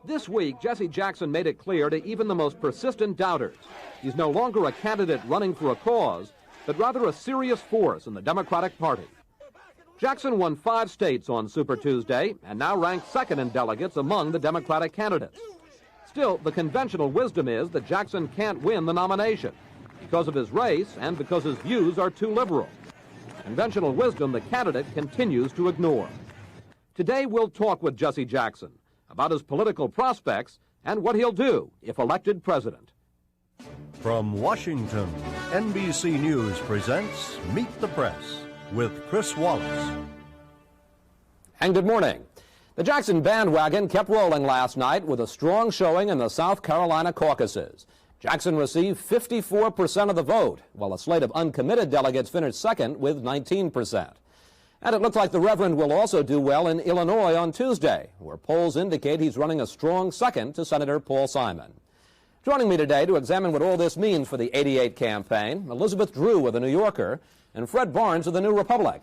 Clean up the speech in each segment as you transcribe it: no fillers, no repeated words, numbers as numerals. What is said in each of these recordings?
This week, Jesse Jackson made it clear to even the most persistent doubters he's no longer a candidate running for a cause, but rather a serious force in the Democratic Party. Jackson won 5 states on Super Tuesday and now ranks second in delegates among the Democratic candidates. Still, the conventional wisdom is that Jackson can't win the nomination because of his race and because his views are too liberal. Conventional wisdom the candidate continues to ignore. Today, we'll talk with Jesse Jackson about his political prospects and what he'll do if elected president. From Washington, NBC News presents Meet the Press with Chris Wallace. And good morning. The Jackson bandwagon kept rolling last night with a strong showing in the South Carolina caucuses. Jackson received 54% of the vote, while a slate of uncommitted delegates finished second with 19%. And it looks like the Reverend will also do well in Illinois on Tuesday, where polls indicate he's running a strong second to Senator Paul Simon. Joining me today to examine what all this means for the '88 campaign, Elizabeth Drew of The New Yorker and Fred Barnes of The New Republic.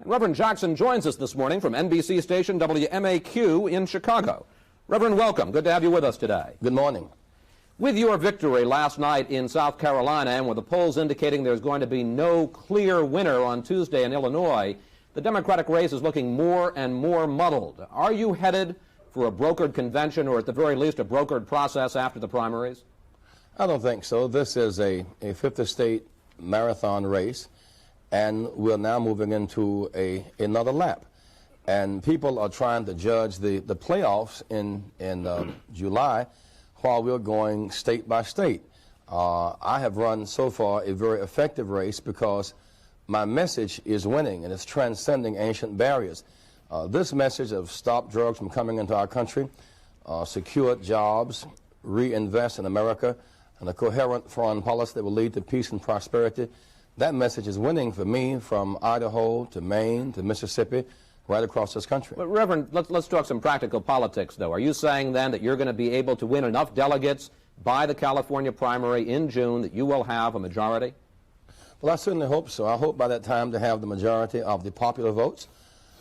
And Reverend Jackson joins us this morning from NBC station WMAQ in Chicago. Reverend, welcome. Good to have you with us today. Good morning. With your victory last night in South Carolina and with the polls indicating there's going to be no clear winner on Tuesday in Illinois, the Democratic race is looking more and more muddled. Are you headed for a brokered convention or at the very least a brokered process after the primaries? I don't think so. This is a 50-state marathon race, and we're now moving into another lap. And people are trying to judge the playoffs in July while we're going state by state. I have run so far a very effective race because my message is winning and it's transcending ancient barriers. This message of stop drugs from coming into our country, secure jobs, reinvest in America, and a coherent foreign policy that will lead to peace and prosperity, that message is winning for me from Idaho to Maine to Mississippi, right across this country. But Reverend, let's talk some practical politics, though. Are you saying then that you're going to be able to win enough delegates by the California primary in June that you will have a majority? Well, I certainly hope so. I hope by that time to have the majority of the popular votes.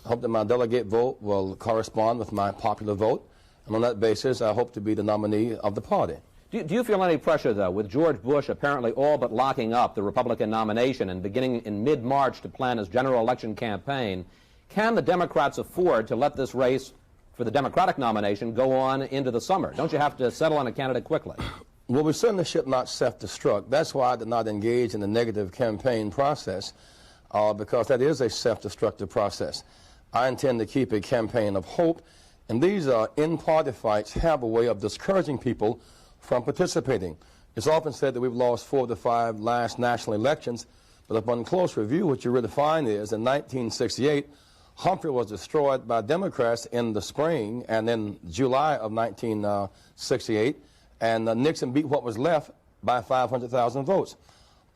I hope that my delegate vote will correspond with my popular vote. And on that basis, I hope to be the nominee of the party. Do you feel any pressure, though, with George Bush apparently all but locking up the Republican nomination and beginning in mid-March to plan his general election campaign? Can the Democrats afford to let this race for the Democratic nomination go on into the summer? Don't you have to settle on a candidate quickly? Well, we certainly should not self-destruct. That's why I did not engage in the negative campaign process, because that is a self-destructive process. I intend to keep a campaign of hope, and these in-party fights have a way of discouraging people from participating. It's often said that we've lost 4 of the 5 last national elections, but upon close review, what you really find is in 1968, Humphrey was destroyed by Democrats in the spring and in July of 1968, and Nixon beat what was left by 500,000 votes.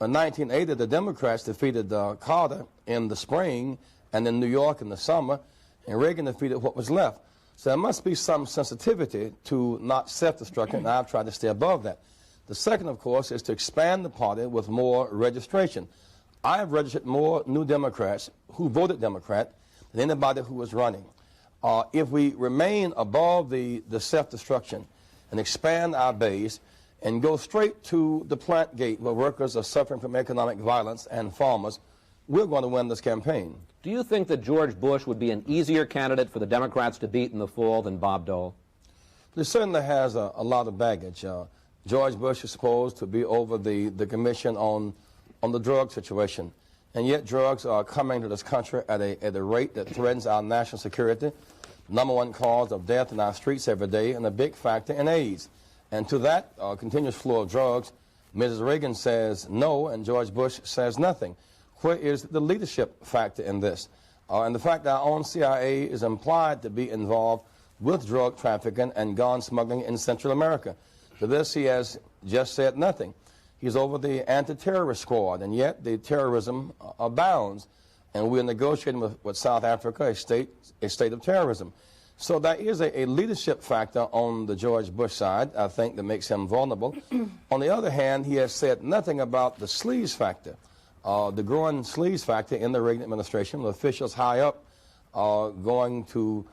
In 1980, the Democrats defeated Carter in the spring and in New York in the summer, and Reagan defeated what was left. So there must be some sensitivity to not self-destructing, and I've tried to stay above that. The second, of course, is to expand the party with more registration. I have registered more new Democrats who voted Democrat than anybody who was running. If we remain above the self-destruction and expand our base and go straight to the plant gate where workers are suffering from economic violence and farmers, we're going to win this campaign. Do you think that George Bush would be an easier candidate for the Democrats to beat in the fall than Bob Dole? He certainly has a lot of baggage. George Bush is supposed to be over the commission on the drug situation, and yet drugs are coming to this country at a rate that threatens our national security. #1 cause of death in our streets every day, and a big factor in AIDS. And to that continuous flow of drugs, Mrs. Reagan says no, and George Bush says nothing. Where is the leadership factor in this? And the fact that our own CIA is implied to be involved with drug trafficking and gun smuggling in Central America. To this, he has just said nothing. He's over the anti-terrorist squad, and yet the terrorism abounds. And we're negotiating with South Africa, a state of terrorism. So there is a leadership factor on the George Bush side, I think, that makes him vulnerable. On the other hand, he has said nothing about the sleaze factor, the growing sleaze factor in the Reagan administration, with officials high up going to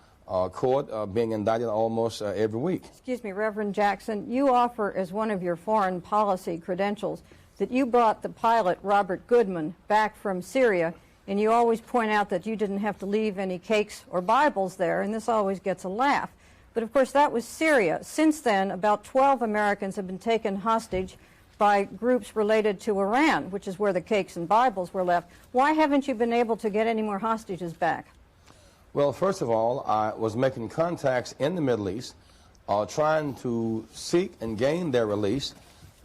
court being indicted almost every week. Excuse me, Reverend Jackson, you offer as one of your foreign policy credentials that you brought the pilot, Robert Goodman, back from Syria, and you always point out that you didn't have to leave any cakes or Bibles there, and this always gets a laugh. But of course, that was Syria. Since then, about 12 Americans have been taken hostage by groups related to Iran, which is where the cakes and Bibles were left. Why haven't you been able to get any more hostages back? Well, first of all, I was making contacts in the Middle East, trying to seek and gain their release,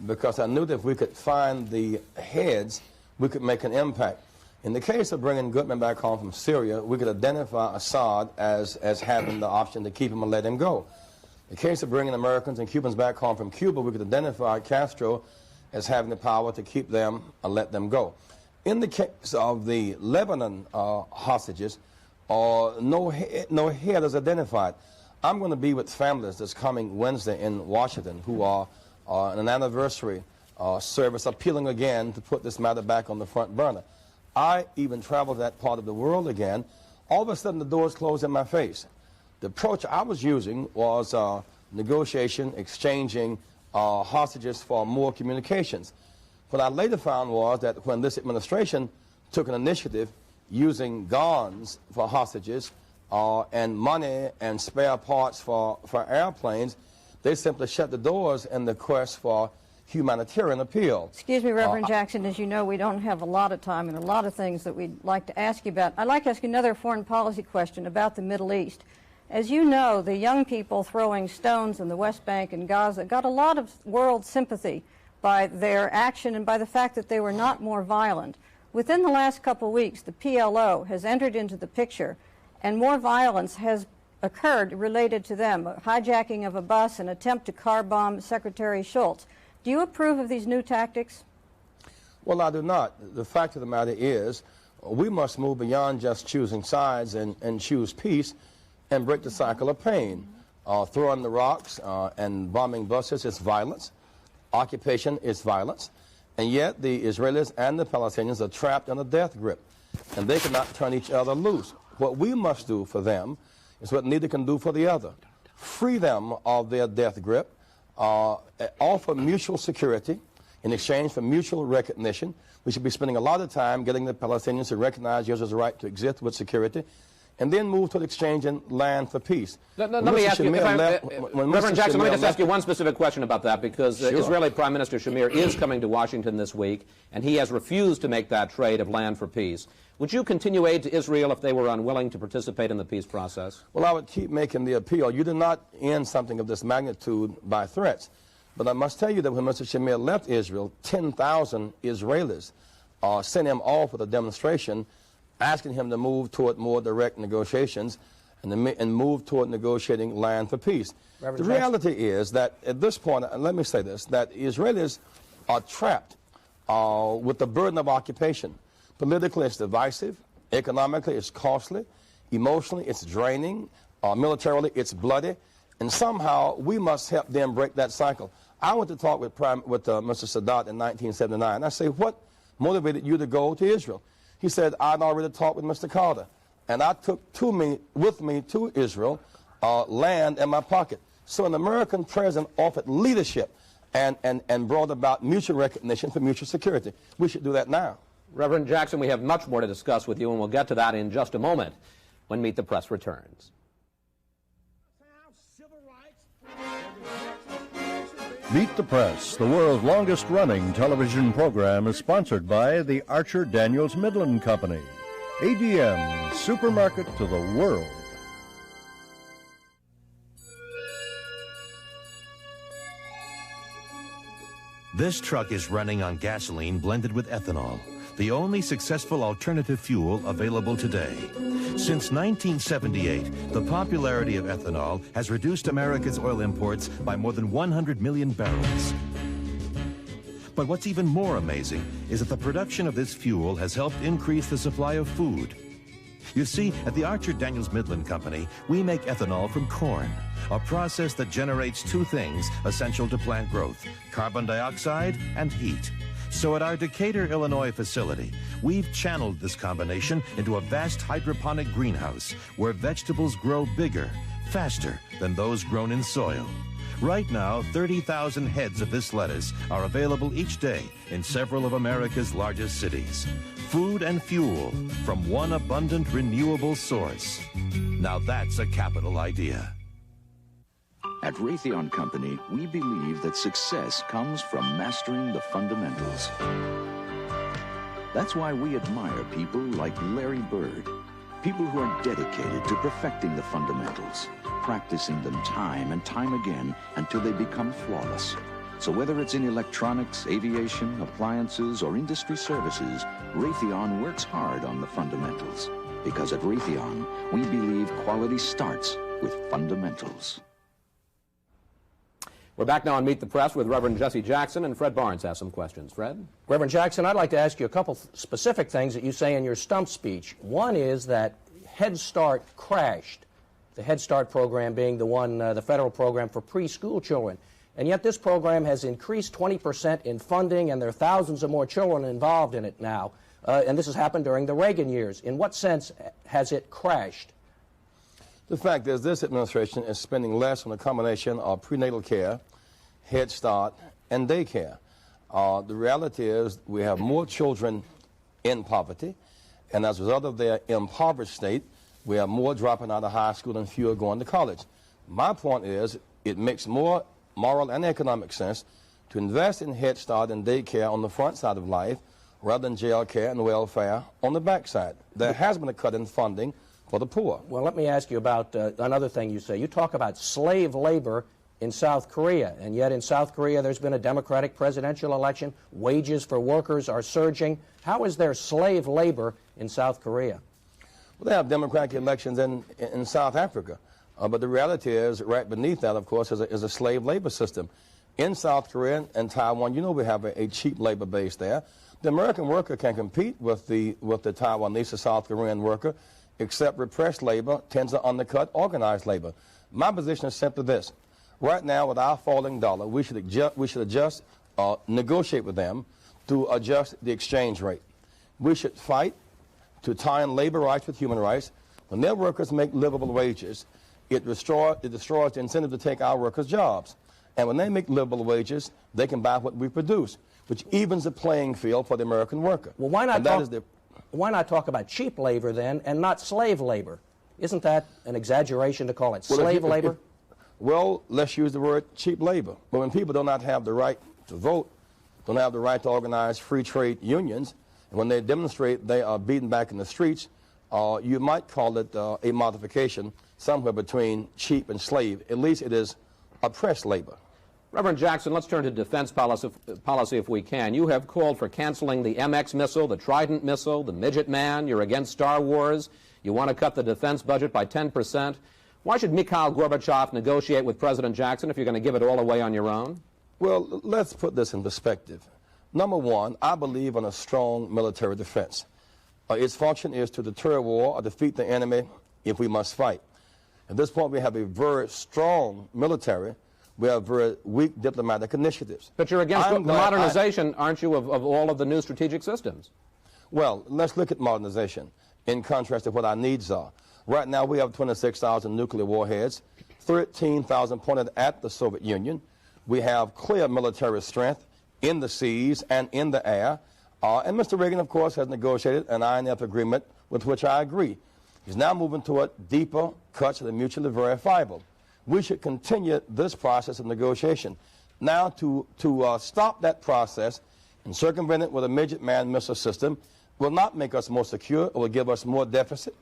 because I knew that if we could find the heads, we could make an impact. In the case of bringing Goodman back home from Syria, we could identify Assad as having the option to keep him and let him go. In the case of bringing Americans and Cubans back home from Cuba, we could identify Castro as having the power to keep them and let them go. In the case of the Lebanon hostages, no head is identified. I'm going to be with families this coming Wednesday in Washington who are in an anniversary service appealing again to put this matter back on the front burner. I even traveled to that part of the world again. All of a sudden, the doors closed in my face. The approach I was using was negotiation, exchanging hostages for more communications. What I later found was that when this administration took an initiative using guns for hostages and money and spare parts for airplanes, they simply shut the doors in the quest for humanitarian appeal. Excuse me, Reverend Jackson, as you know, we don't have a lot of time and a lot of things that we'd like to ask you about. I'd like to ask you another foreign policy question about the Middle East. As you know, the young people throwing stones in the West Bank and Gaza got a lot of world sympathy by their action and by the fact that they were not more violent. Within the last couple of weeks, the PLO has entered into the picture, and more violence has occurred related to them, a hijacking of a bus, an attempt to car bomb Secretary Schultz. Do you approve of these new tactics? Well, I do not. The fact of the matter is, we must move beyond just choosing sides and choose peace and break the cycle of pain. Throwing the rocks and bombing buses is violence. Occupation is violence. And yet the Israelis and the Palestinians are trapped in a death grip, and they cannot turn each other loose. What we must do for them is what neither can do for the other. Free them of their death grip, offer mutual security in exchange for mutual recognition. We should be spending a lot of time getting the Palestinians to recognize Israel's right to exist with security, and then move to exchanging land for peace. Let me ask you, Reverend Jackson, let me just ask you one specific question about that, because Israeli Prime Minister Shamir is coming to Washington this week, and he has refused to make that trade of land for peace. Would you continue aid to Israel if they were unwilling to participate in the peace process? Well, I would keep making the appeal. You do not end something of this magnitude by threats. But I must tell you that when Mr. Shamir left Israel, 10,000 Israelis sent him off with a demonstration asking him to move toward more direct negotiations and move toward negotiating land for peace. The reality is that at this point, and let me say this, that Israelis are trapped with the burden of occupation. Politically, it's divisive. Economically, it's costly. Emotionally, it's draining. Militarily, it's bloody. And somehow, we must help them break that cycle. I went to talk with Mr. Sadat in 1979. I say, what motivated you to go to Israel? He said, I'd already talked with Mr. Carter, and I took with me to Israel land in my pocket. So an American president offered leadership and brought about mutual recognition for mutual security. We should do that now. Reverend Jackson, we have much more to discuss with you, and we'll get to that in just a moment when Meet the Press returns. Meet the Press, the world's longest-running television program, is sponsored by the Archer Daniels Midland Company. ADM, supermarket to the world. This truck is running on gasoline blended with ethanol, the only successful alternative fuel available today. Since 1978, the popularity of ethanol has reduced America's oil imports by more than 100 million barrels. But what's even more amazing is that the production of this fuel has helped increase the supply of food. You see, at the Archer Daniels Midland Company, we make ethanol from corn, a process that generates two things essential to plant growth: carbon dioxide and heat. So at our Decatur, Illinois facility, we've channeled this combination into a vast hydroponic greenhouse where vegetables grow bigger, faster than those grown in soil. Right now, 30,000 heads of this lettuce are available each day in several of America's largest cities. Food and fuel from one abundant, renewable source. Now that's a capital idea. At Raytheon Company, we believe that success comes from mastering the fundamentals. That's why we admire people like Larry Bird, people who are dedicated to perfecting the fundamentals, practicing them time and time again until they become flawless. So whether it's in electronics, aviation, appliances, or industry services, Raytheon works hard on the fundamentals. Because at Raytheon, we believe quality starts with fundamentals. We're back now on Meet the Press with Reverend Jesse Jackson, and Fred Barnes has some questions. Fred? Reverend Jackson, I'd like to ask you a couple specific things that you say in your stump speech. One is that Head Start crashed, the Head Start program being the one, the federal program for preschool children. And yet this program has increased 20% in funding, and there are thousands of more children involved in it now. And this has happened during the Reagan years. In what sense has it crashed? The fact is this administration is spending less on a combination of prenatal care, Head Start, and daycare. The reality is we have more children in poverty, and as a result of their impoverished state, we have more dropping out of high school and fewer going to college. My point is it makes more moral and economic sense to invest in Head Start and daycare on the front side of life rather than jail care and welfare on the back side. There has been a cut in funding for the poor. Well, let me ask you about another thing you say. You talk about slave labor in South Korea, and yet in South Korea there's been a Democratic presidential election. Wages for workers are surging. How is there slave labor in South Korea? Well, they have Democratic elections in South Africa. But the reality is, right beneath that, of course, is a slave labor system. In South Korea and Taiwan, you know we have a cheap labor base there. The American worker can compete with the Taiwanese or South Korean worker, except repressed labor tends to undercut organized labor. My position is simply this. Right now, with our falling dollar, we should adjust, negotiate with them to adjust the exchange rate. We should fight to tie in labor rights with human rights. When their workers make livable wages, it destroys the incentive to take our workers' jobs. And when they make livable wages, they can buy what we produce, which evens the playing field for the American worker. Well, why not talk about cheap labor then and not slave labor? Isn't that an exaggeration to call it slave labor? Well, let's use the word cheap labor. But when people do not have the right to vote, don't have the right to organize free trade unions, and when they demonstrate they are beaten back in the streets, you might call it a modification somewhere between cheap and slave. At least it is oppressed labor. Reverend Jackson, let's turn to defense policy if we can. You have called for canceling the MX missile, the Trident missile, the Midget Man. You're against Star Wars. You want to cut the defense budget by 10%. Why should Mikhail Gorbachev negotiate with President Jackson if you're going to give it all away on your own? Well, let's put this in perspective. Number one, I believe in a strong military defense. Its function is to deter war or defeat the enemy if we must fight. At this point, we have a very strong military. We have very weak diplomatic initiatives. But you're against the modernization, aren't you, of all of the new strategic systems? Well, let's look at modernization in contrast to what our needs are. Right now, we have 26,000 nuclear warheads, 13,000 pointed at the Soviet Union. We have clear military strength in the seas and in the air. And Mr. Reagan, of course, has negotiated an INF agreement with which I agree. He's now moving toward deeper cuts that are mutually verifiable. We should continue this process of negotiation. Now, to stop that process and circumvent it with a Midget Man missile system will not make us more secure. It will give us more deficit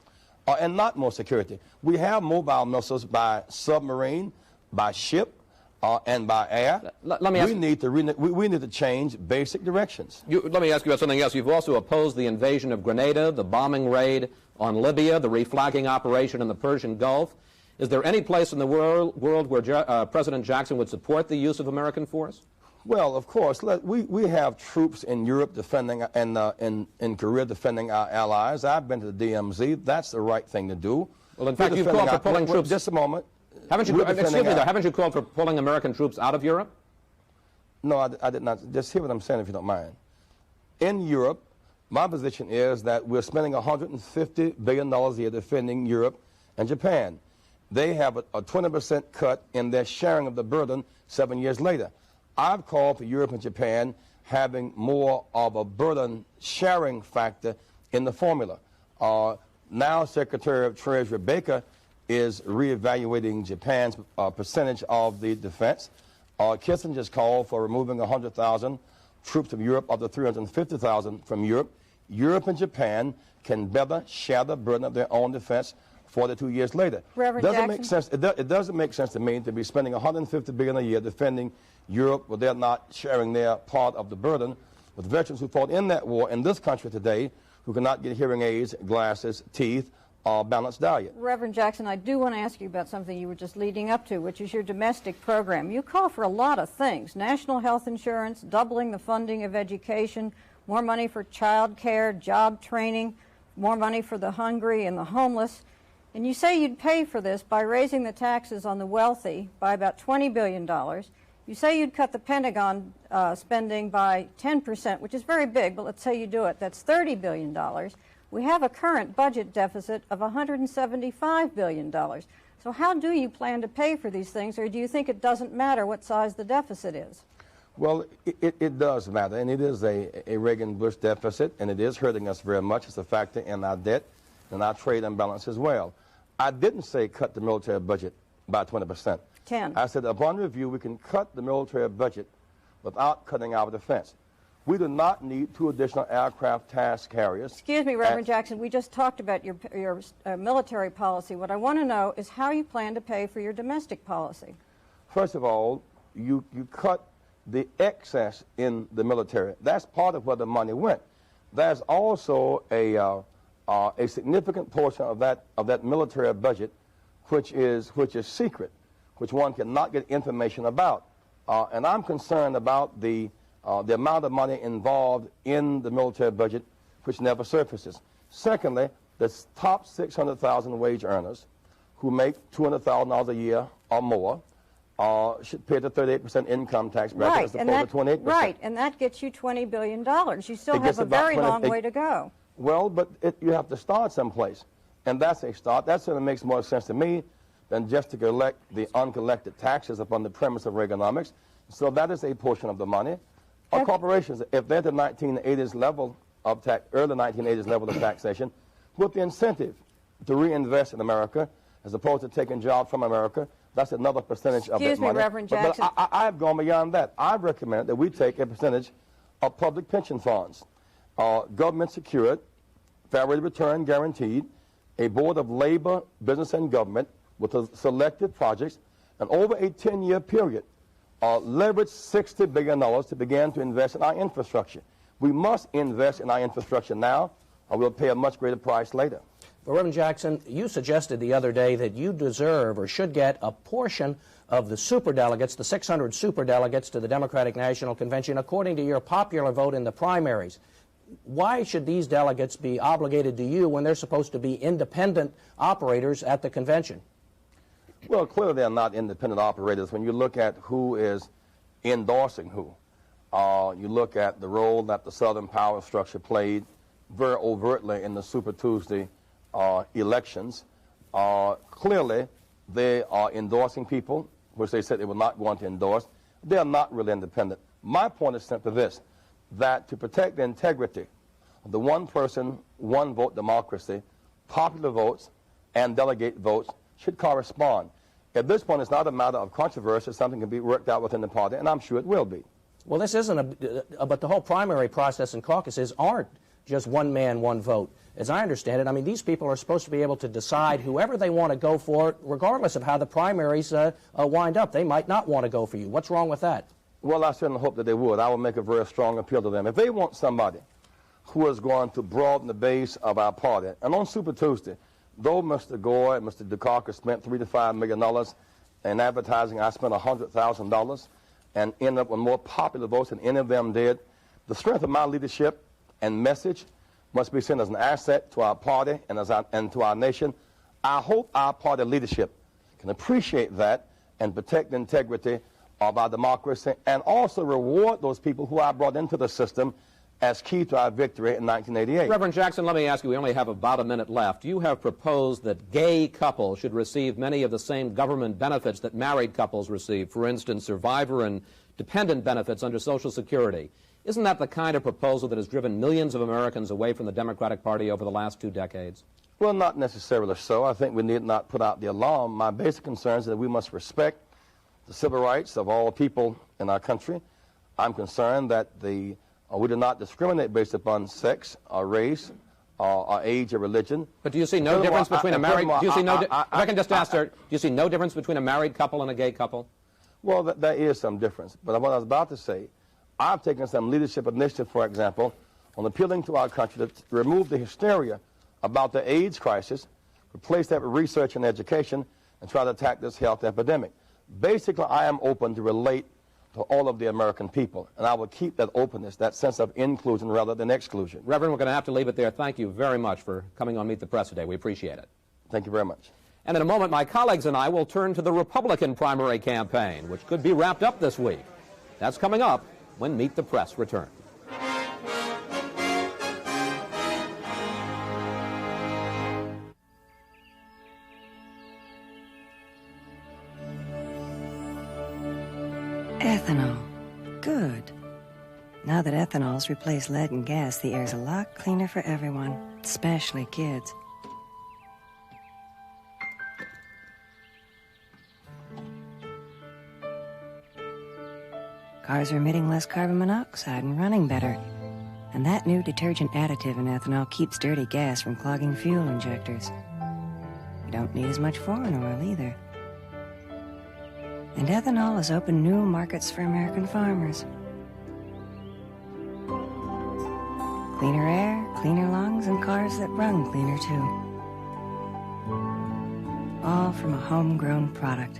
and not more security. We have mobile missiles by submarine, by ship, and by air. We need to change basic directions. Let me ask you about something else. You've also opposed the invasion of Grenada, the bombing raid on Libya, the reflagging operation in the Persian Gulf. Is there any place in the world where President Jackson would support the use of American force? Well, of course. We have troops in Europe defending and in Korea defending our allies. I've been to the DMZ. That's the right thing to do. Well, in fact, you've called for pulling troops. Just a moment. Haven't you called for pulling American troops out of Europe? No, I did not. Just hear what I'm saying, if you don't mind. In Europe, my position is that we're spending $150 billion a year defending Europe and Japan. They have a 20% cut in their sharing of the burden 7 years later. I've called for Europe and Japan having more of a burden sharing factor in the formula. Now Secretary of Treasury Baker is reevaluating Japan's percentage of the defense. Kissinger's called for removing 100,000 troops of Europe of the 350,000 from Europe. Europe and Japan can better share the burden of their own defense 42 years later. Reverend doesn't Jackson? make sense. It doesn't make sense to me to be spending $150 billion a year defending Europe where they're not sharing their part of the burden with veterans who fought in that war in this country today who cannot get hearing aids, glasses, teeth, or balanced diet. Reverend Jackson, I do want to ask you about something you were just leading up to, which is your domestic program. You call for a lot of things: national health insurance, doubling the funding of education, more money for child care, job training, more money for the hungry and the homeless. And you say you'd pay for this by raising the taxes on the wealthy by about $20 billion. You say you'd cut the Pentagon spending by 10%, which is very big, but let's say you do it. That's $30 billion. We have a current budget deficit of $175 billion. So how do you plan to pay for these things, or do you think it doesn't matter what size the deficit is? Well, it does matter, and it is a Reagan-Bush deficit, and it is hurting us very much. It's a factor in our debt and our trade imbalance as well. I didn't say cut the military budget by 20%. 10. I said upon review, we can cut the military budget without cutting our defense. We do not need 2 additional aircraft task carriers. Excuse me, Reverend Jackson, we just talked about your military policy. What I want to know is how you plan to pay for your domestic policy. First of all, you cut the excess in the military. That's part of where the money went. There's also a significant portion of that military budget which is secret, which one cannot get information about. And I'm concerned about the amount of money involved in the military budget which never surfaces. Secondly, the top 600,000 wage earners who make $200,000 a year or more should pay the 38% income tax bracket as opposed to 28%. Right, and that gets you $20 billion. You still have a very long way to go. Well, but you have to start someplace, and that's a start. That certainly makes more sense to me than just to collect the uncollected taxes upon the premise of Reaganomics. So that is a portion of the money. Our corporations, if they're at the 1980s level of tax, early 1980s level of taxation, with the incentive to reinvest in America as opposed to taking jobs from America, that's another percentage of that money. Excuse me, Reverend Jackson. But I've gone beyond that. I've recommended that we take a percentage of public pension funds, government secured, fair rate of return guaranteed, a board of labor, business, and government with selected projects, and over a 10-year period, leverage $60 billion to begin to invest in our infrastructure. We must invest in our infrastructure now, or we'll pay a much greater price later. Well, Reverend Jackson, you suggested the other day that you deserve or should get a portion of the superdelegates, the 600 superdelegates to the Democratic National Convention, according to your popular vote in the primaries. Why should these delegates be obligated to you when they're supposed to be independent operators at the convention? Well, clearly they're not independent operators. When you look at who is endorsing who, you look at the role that the Southern power structure played very overtly in the Super Tuesday elections. Clearly, they are endorsing people, which they said they were not going to endorse. They are not really independent. My point is simply this, that to protect the integrity of the one person, one vote democracy, popular votes and delegate votes should correspond. At this point, it's not a matter of controversy. Something can be worked out within the party, and I'm sure it will be. Well, this isn't but the whole primary process and caucuses aren't just one man, one vote. As I understand it, I mean, these people are supposed to be able to decide whoever they want to go for, regardless of how the primaries wind up. They might not want to go for you. What's wrong with that? Well, I certainly hope that they would. I will make a very strong appeal to them. If they want somebody who is going to broaden the base of our party, and on Super Tuesday, though Mr. Gore and Mr. Dukakis spent $3 to $5 million in advertising, I spent $100,000 and ended up with more popular votes than any of them did. The strength of my leadership and message must be seen as an asset to our party and to our nation. I hope our party leadership can appreciate that and protect the integrity of our democracy and also reward those people who I brought into the system as key to our victory in 1988. Reverend Jackson, let me ask you, we only have about a minute left. You have proposed that gay couples should receive many of the same government benefits that married couples receive, for instance, survivor and dependent benefits under Social Security. Isn't that the kind of proposal that has driven millions of Americans away from the Democratic Party over the last 2 decades? Well, not necessarily so. I think we need not put out the alarm. My basic concern is that we must respect the civil rights of all people in our country. I'm concerned that we do not discriminate based upon sex or race or age or religion. But do you see no difference between a married... Do you see no... If I can just ask, sir, do you see no difference between a married couple and a gay couple? Well, there is some difference. But what I was about to say, I've taken some leadership initiative, for example, on appealing to our country to remove the hysteria about the AIDS crisis, replace that with research and education, and try to attack this health epidemic. Basically, I am open to relate to all of the American people, and I will keep that openness, that sense of inclusion rather than exclusion. Reverend, we're going to have to leave it there. Thank you very much for coming on Meet the Press today. We appreciate it. Thank you very much. And in a moment, my colleagues and I will turn to the Republican primary campaign, which could be wrapped up this week. That's coming up when Meet the Press returns. Ethanol. Good. Now that ethanol's replaced lead and gas, the air's a lot cleaner for everyone, especially kids. Cars are emitting less carbon monoxide and running better. And that new detergent additive in ethanol keeps dirty gas from clogging fuel injectors. You don't need as much foreign oil either. And ethanol has opened new markets for American farmers. Cleaner air, cleaner lungs, and cars that run cleaner too. All from a homegrown product.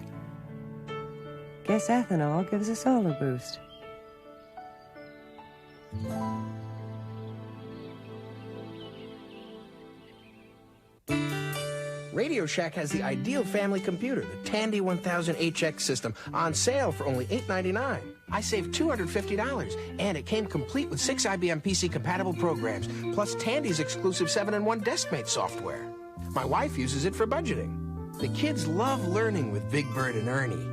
Guess ethanol gives a solar boost. Radio Shack has the ideal family computer, the Tandy 1000HX system, on sale for only $8.99. I saved $250, and it came complete with 6 IBM PC-compatible programs, plus Tandy's exclusive 7-in-1 DeskMate software. My wife uses it for budgeting. The kids love learning with Big Bird and Ernie.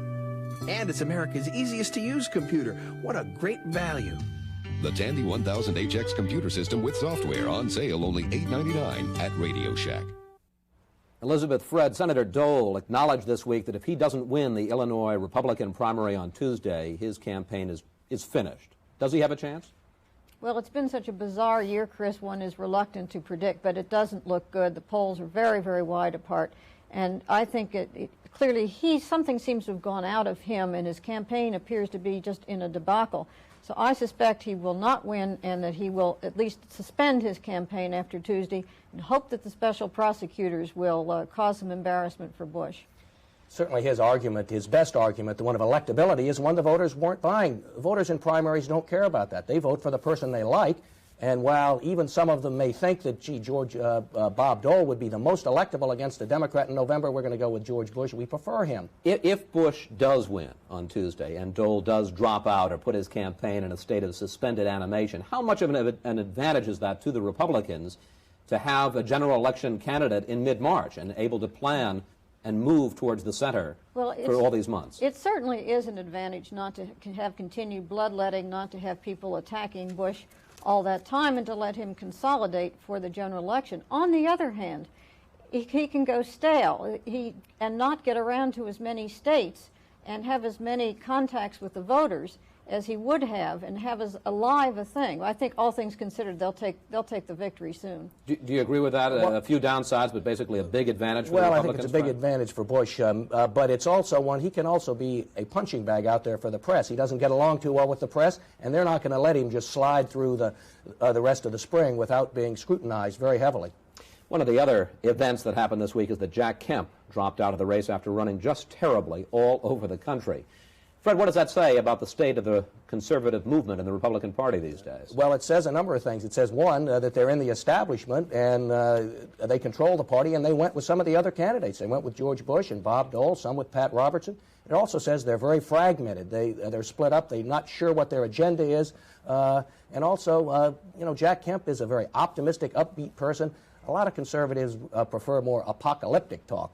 And it's America's easiest-to-use computer. What a great value. The Tandy 1000HX computer system with software on sale only $8.99 at Radio Shack. Elizabeth Fred, Senator Dole acknowledged this week that if he doesn't win the Illinois Republican primary on Tuesday, his campaign is finished. Does he have a chance? Well, it's been such a bizarre year, Chris, one is reluctant to predict, but it doesn't look good. The polls are very, very wide apart. And I think clearly something seems to have gone out of him, and his campaign appears to be just in a debacle. So I suspect he will not win, and that he will at least suspend his campaign after Tuesday, and hope that the special prosecutors will cause some embarrassment for Bush. Certainly his argument, his best argument, the one of electability, is one the voters weren't buying. Voters in primaries don't care about that. They vote for the person they like. And while even some of them may think that, gee, Bob Dole would be the most electable against a Democrat in November, we're going to go with George Bush. We prefer him. If Bush does win on Tuesday and Dole does drop out or put his campaign in a state of suspended animation, how much of an advantage is that to the Republicans to have a general election candidate in mid-March and able to plan and move towards the center for all these months? It certainly is an advantage not to have continued bloodletting, not to have people attacking Bush all that time, and to let him consolidate for the general election. On the other hand, he can go stale and not get around to as many states and have as many contacts with the voters as he would have, and have as alive a thing. I think all things considered, they'll take the victory soon. Do you agree with that? Well, a few downsides, but basically a big advantage for the Republicans? Well, I think it's a big advantage for Bush, but it's also one, he can also be a punching bag out there for the press. He doesn't get along too well with the press, and they're not going to let him just slide through the rest of the spring without being scrutinized very heavily. One of the other events that happened this week is that Jack Kemp dropped out of the race after running just terribly all over the country. Fred, what does that say about the state of the conservative movement in the Republican Party these days? Well, it says a number of things. It says, one, that they're in the establishment and they control the party, and they went with some of the other candidates. They went with George Bush and Bob Dole, some with Pat Robertson. It also says they're very fragmented. They're split up. They're not sure what their agenda is. And also, you know, Jack Kemp is a very optimistic, upbeat person. A lot of conservatives prefer more apocalyptic talk.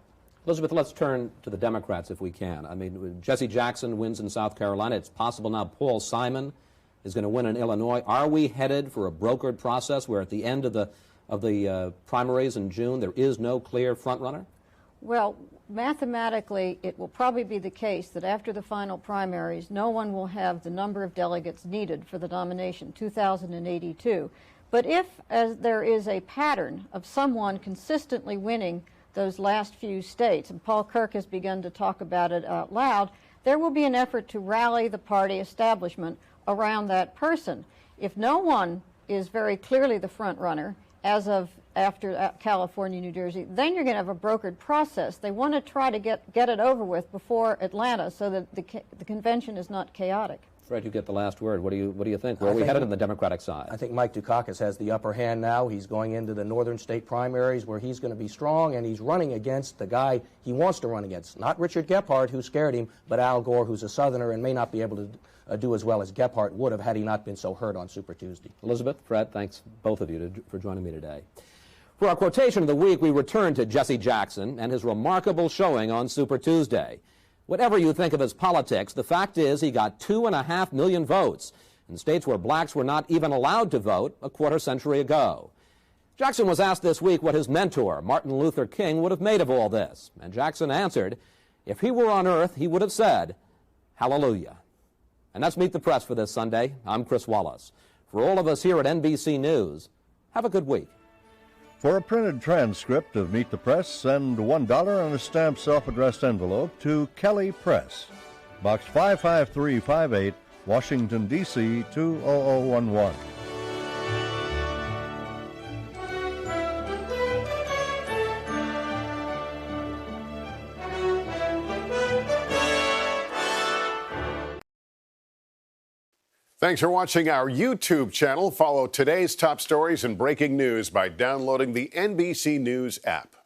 Elizabeth, let's turn to the Democrats if we can. I mean, Jesse Jackson wins in South Carolina. It's possible now Paul Simon is going to win in Illinois. Are we headed for a brokered process where at the end of the primaries in June there is no clear frontrunner? Well, mathematically, it will probably be the case that after the final primaries, no one will have the number of delegates needed for the nomination, 2,082. But if, as there is a pattern of someone consistently winning those last few states, and Paul Kirk has begun to talk about it out loud, there will be an effort to rally the party establishment around that person. If no one is very clearly the front runner, as of after California, New Jersey, then you're going to have a brokered process. They want to try to get it over with before Atlanta so that the convention is not chaotic. Fred, you get the last word. What do you think? Where are we headed on the Democratic side? I think Mike Dukakis has the upper hand now. He's going into the northern state primaries where he's going to be strong, and he's running against the guy he wants to run against. Not Richard Gephardt, who scared him, but Al Gore, who's a Southerner and may not be able to do as well as Gephardt would have had he not been so hurt on Super Tuesday. Elizabeth, Fred, thanks both of you for joining me today. For our quotation of the week, we return to Jesse Jackson and his remarkable showing on Super Tuesday. Whatever you think of his politics, the fact is he got 2.5 million votes in states where blacks were not even allowed to vote a quarter century ago. Jackson was asked this week what his mentor, Martin Luther King, would have made of all this. And Jackson answered, if he were on earth, he would have said, hallelujah. And that's Meet the Press for this Sunday. I'm Chris Wallace. For all of us here at NBC News, have a good week. For a printed transcript of Meet the Press, send $1 on a stamped self-addressed envelope to Kelly Press, Box 55358, Washington, D.C. 20011. Thanks for watching our YouTube channel. Follow today's top stories and breaking news by downloading the NBC News app.